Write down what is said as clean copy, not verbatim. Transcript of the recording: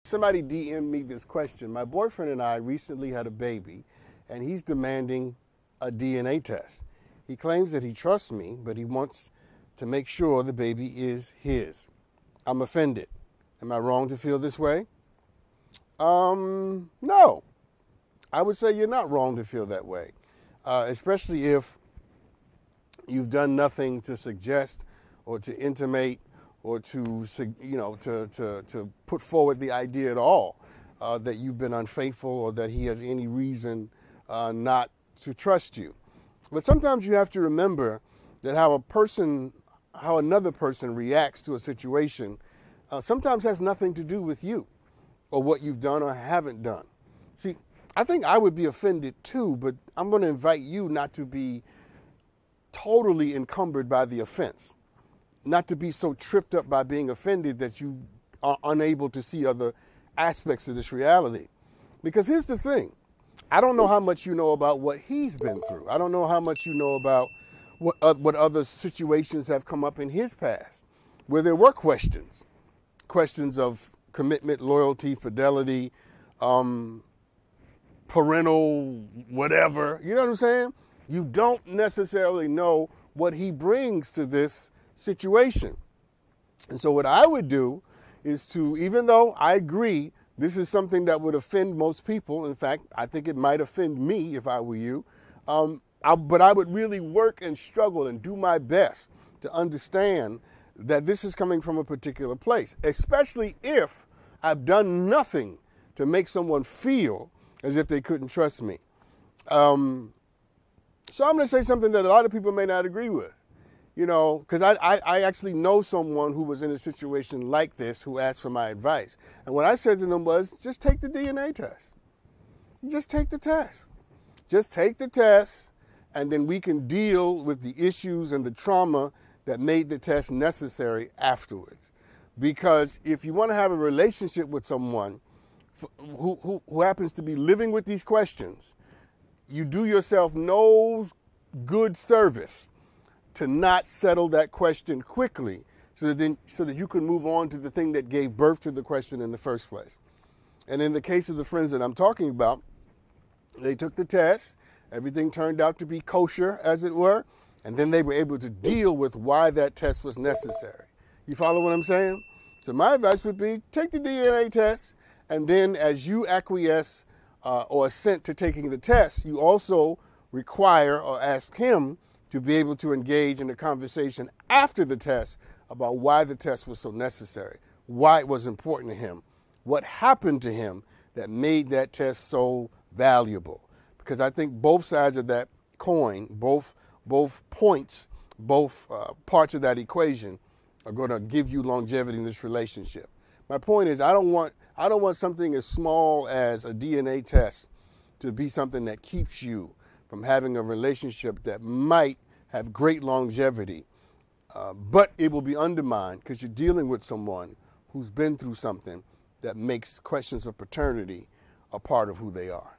Somebody DM'd me this question. My boyfriend and I recently had a baby, and he's demanding a DNA test. He claims that he trusts me, but he wants to make sure the baby is his. I'm offended. Am I wrong to feel this way? No. I would say you're not wrong to feel that way, especially if you've done nothing to suggest or to intimate or to put forward the idea at all that you've been unfaithful or that he has any reason not to trust you. But sometimes you have to remember that how another person reacts to a situation sometimes has nothing to do with you or what you've done or haven't done. See, I think I would be offended too, but I'm going to invite you not to be totally encumbered by the offense, not to be so tripped up by being offended that you are unable to see other aspects of this reality. Because here's the thing. I don't know how much you know about what he's been through. I don't know how much you know about what other situations have come up in his past where there were questions of commitment, loyalty, fidelity, parental whatever. You know what I'm saying? You don't necessarily know what he brings to this situation. And so what I would do is to, even though I agree this is something that would offend most people, in fact, I think it might offend me if I were you, but I would really work and struggle and do my best to understand that this is coming from a particular place, especially if I've done nothing to make someone feel as if they couldn't trust me. So I'm going to say something that a lot of people may not agree with, because I actually know someone who was in a situation like this who asked for my advice. And what I said to them was, just take the DNA test. Just take the test. Just take the test, and then we can deal with the issues and the trauma that made the test necessary afterwards. Because if you want to have a relationship with someone who happens to be living with these questions, you do yourself no good service to not settle that question quickly so that you can move on to the thing that gave birth to the question in the first place. And in the case of the friends that I'm talking about, they took the test, everything turned out to be kosher, as it were, and then they were able to deal with why that test was necessary. You follow what I'm saying? So my advice would be, take the DNA test, and then as you acquiesce or assent to taking the test, you also require or ask him to be able to engage in a conversation after the test about why the test was so necessary, why it was important to him, what happened to him that made that test so valuable. Because I think both sides of that coin, both points, both parts of that equation are going to give you longevity in this relationship. My point is, I don't want something as small as a DNA test to be something that keeps you from having a relationship that might have great longevity, but it will be undermined because you're dealing with someone who's been through something that makes questions of paternity a part of who they are.